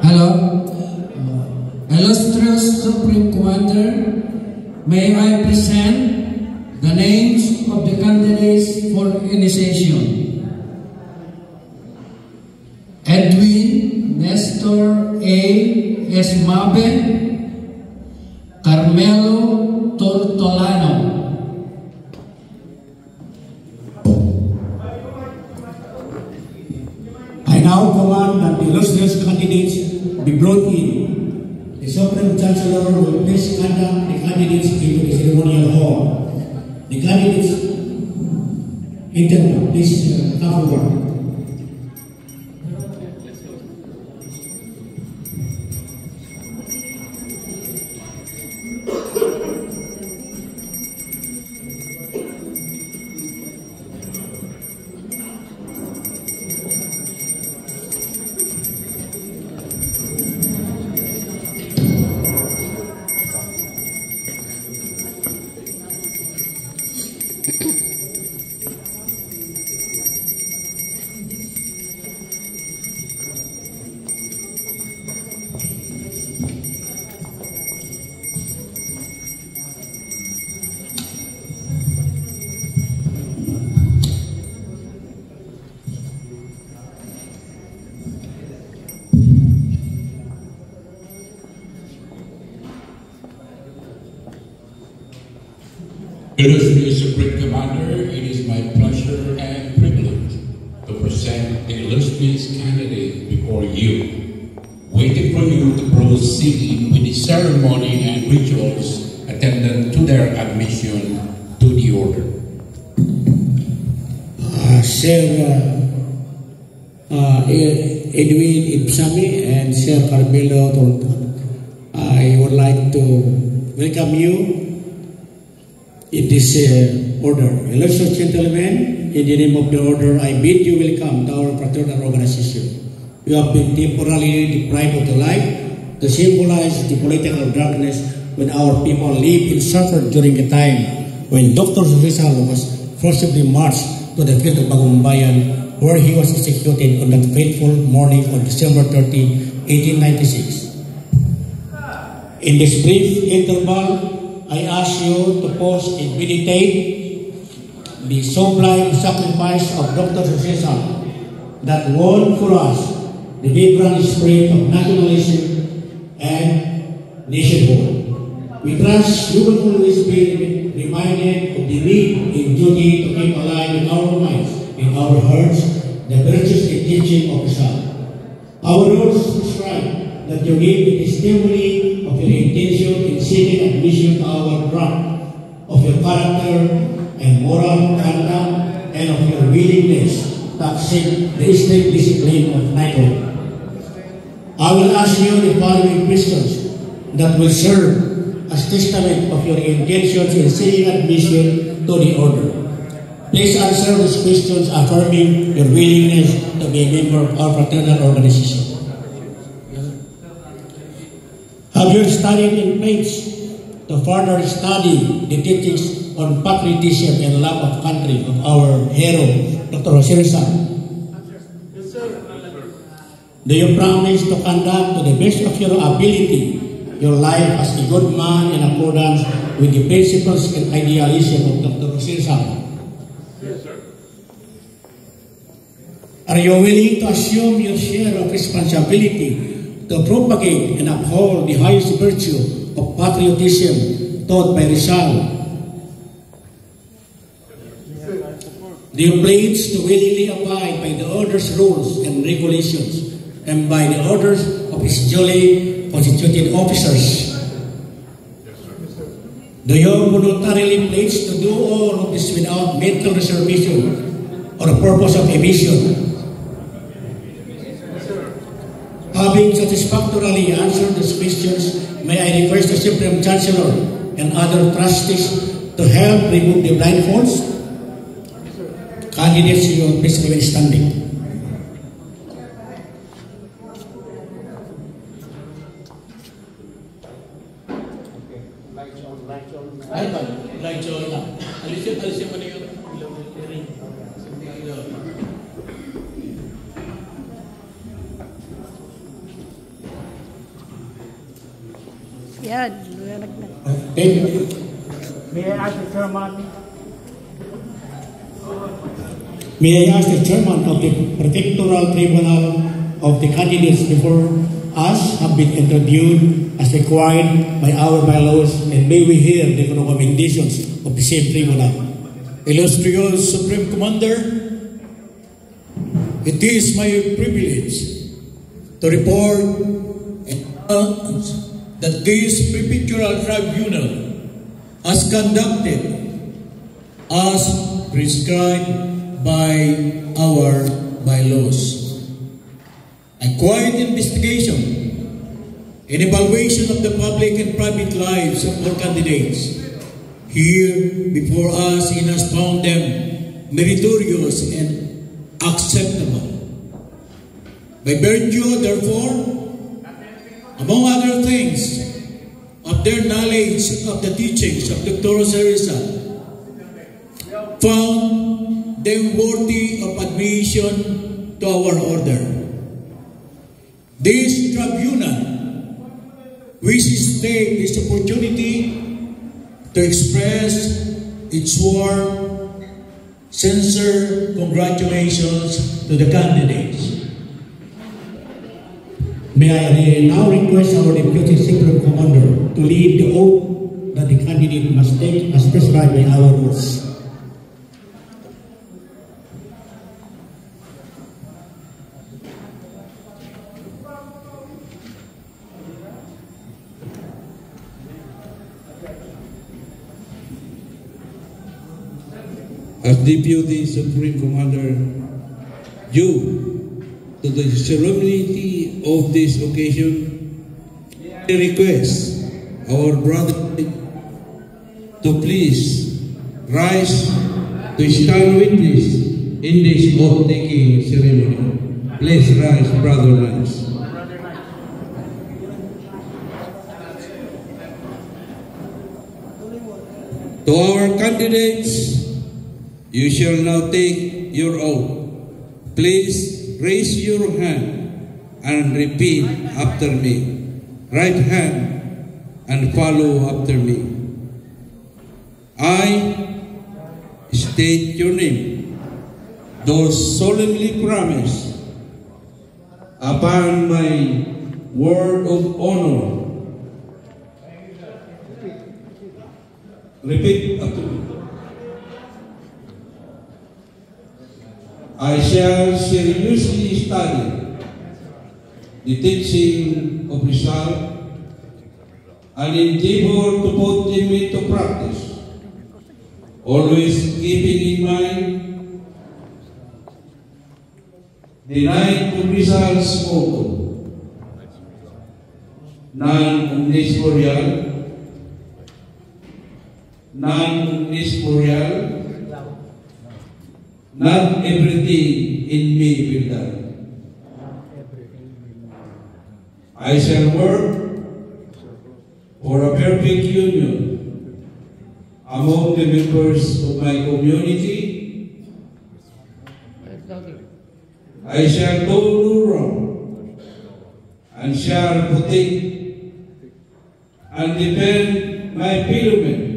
Hello. Illustrious Supreme Commander, may I present the names of the candidates for initiation. Edwin Nestor A. Esmabe, Carmelo Tortolano. I now command that the illustrious candidates be brought in. The Supreme Chancellor will please conduct the candidates into the ceremonial hall. The candidates interview, please come forward. Illustrious Supreme Commander, it is my pleasure and privilege to present the illustrious candidate before you, waiting for you to proceed with the ceremony and rituals attendant to their admission to the order. Sir Edwin Ipsami and Sir Carmelo Tortolano, I would like to welcome you in this order. Illustrious gentlemen, in the name of the order, I bid you welcome to our fraternal organization. You have been temporarily deprived of the light to symbolize the political darkness when our people lived and suffered during the time when Dr. Rizal was forcibly marched to the field of Bagumbayan, where he was executed on that fateful morning of December 30, 1896. In this brief interval, I ask you to pause and meditate the sublime sacrifice of Dr. Rizal that won for us the vibrant spirit of nationalism and nationhood. We trust you will always be reminded of the need and duty to keep alive in our minds, in our hearts, the virtues and teaching of Rizal. Our rules prescribe that you give the testimony of your intention in seeking admission to our rank, of your character and moral conduct, and of your willingness to accept the strict discipline of knighthood. I will ask you the following questions that will serve as testament of your intentions in seeking admission to the order. Please answer these questions affirming your willingness to be a member of our fraternal organization. Have you studied in faith to further study the teachings on patriotism and love of country of our hero, Dr. Rizal? Yes, sir. Do you promise to conduct to the best of your ability your life as a good man in accordance with the principles and idealism of Dr. Rizal? Yes, sir. Are you willing to assume your share of responsibility to propagate and uphold the highest virtue of patriotism taught by Rizal? Do you pledge to willingly abide by the order's rules and regulations and by the orders of its duly constituted officers? Do you voluntarily pledge to do all of this without mental reservation or a purpose of evasion? Having satisfactorily answered these questions, may I request the Supreme Chancellor and other trustees to help remove the blindfolds? Candidates, you will please remain standing. Lights on. Alisin mo na yun. Yan, liwanag na. May I ask the chairman? May I ask the chairman of the Protectoral Tribunal of the candidates before us have been interviewed as required by our bylaws, and may we hear the recommendations of the same tribunal. Illustrious Supreme Commander, it is my privilege to report and announce that this Prefectural Tribunal has conducted as prescribed by our bylaws a quiet investigation and evaluation of the public and private lives of all candidates here before us, and has found them meritorious and acceptable. By virtue, therefore, among other things, of their knowledge of the teachings of Dr. Rosarisa, found them worthy of admission to our order. This tribunal wishes to take this opportunity to express its warm, sincere congratulations to the candidates. May I now request our Deputy Supreme Commander to lead the oath that the candidate must take as prescribed by our rules. As Deputy Supreme Commander, due to the solemnity of this occasion, I request our brother to please rise to stand witness in this oath-taking ceremony. Please rise, Brother Lance. To our candidates, you shall now take your oath. Please raise your hand and repeat after me. Right hand and follow after me. I state your name. Do solemnly promise upon my word of honor. Repeat after me. I shall seriously study the teaching of Rizal and endeavor to put them into practice, always keeping in mind the Knight of Rizal's motto, non omnis morial, non omnis morial. Not everything in me will die. I shall work for a perfect union among the members of my community. I shall do no wrong and shall protect and defend my fellow men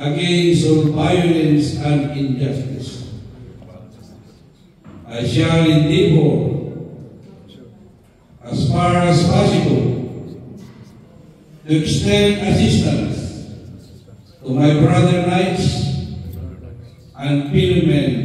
against all violence and injustice. I shall endeavor, as far as possible, to extend assistance to my brother knights and fellow men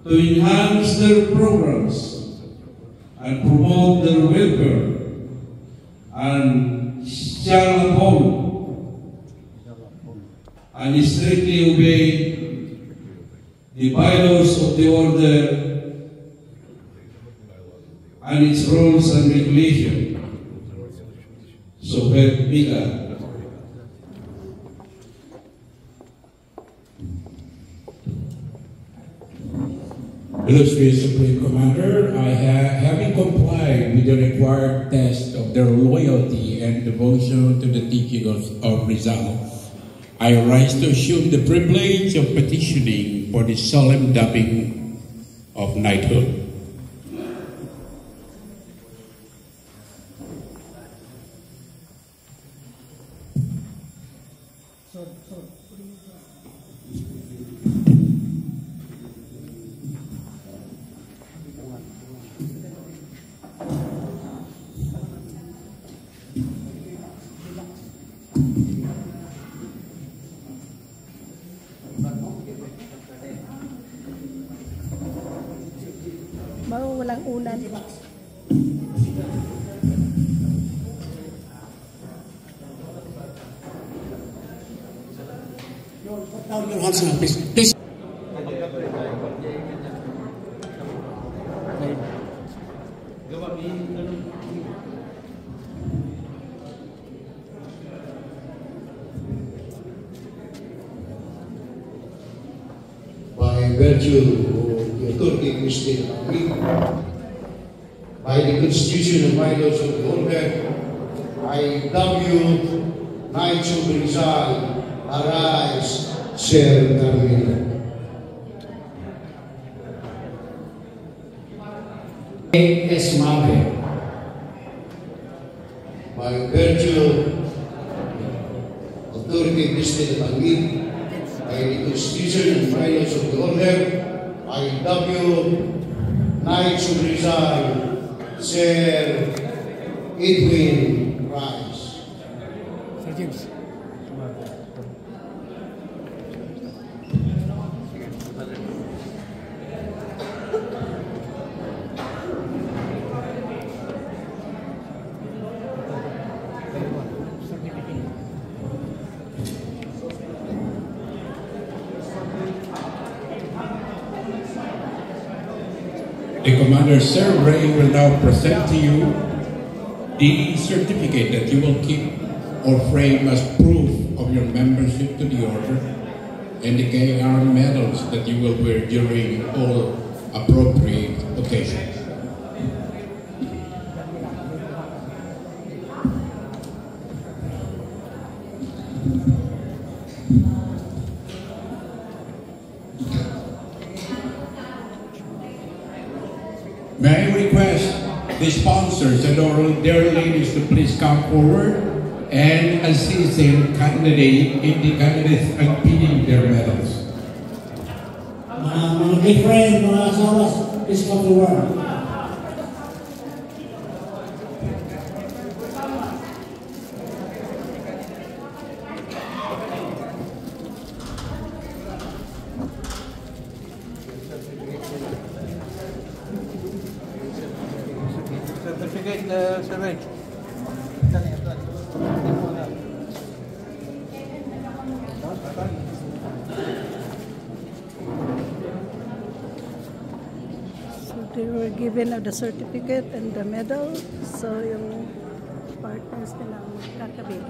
to enhance their programs and promote their welfare, and shall uphold and strictly obey the bylaws of the order and its rules and regulations. So help me God. Illustrious Supreme Commander, having complied with the required test of their loyalty and devotion to the teaching of Rizal, I rise to assume the privilege of petitioning for the solemn dubbing of knighthood. Walang unan. Put down your hands now, please. Please. By virtue of the authority of the state of America, by the Constitution and bylaws of the order, I dub you Knights of Rizal. Arise, Sir Carmelo. Es Mave. By virtue of authority of the state of America, by the Constitution and bylaws of the order, I dub you Knights of Rizal, Sir Edwin Rice. Sir James. The Commander, Sir Ray, will now present to you the certificate that you will keep or frame as proof of your membership to the Order, and the KR medals that you will wear during all appropriate occasions. May I request the sponsors and all their ladies to please come forward and assist the candidate in the candidates unpinning their medals. Mga good friends, mga asawas, please come forward. Certificate, Sir Ray. So they were given the certificate and the medal. So yung partners nila ang kakabit.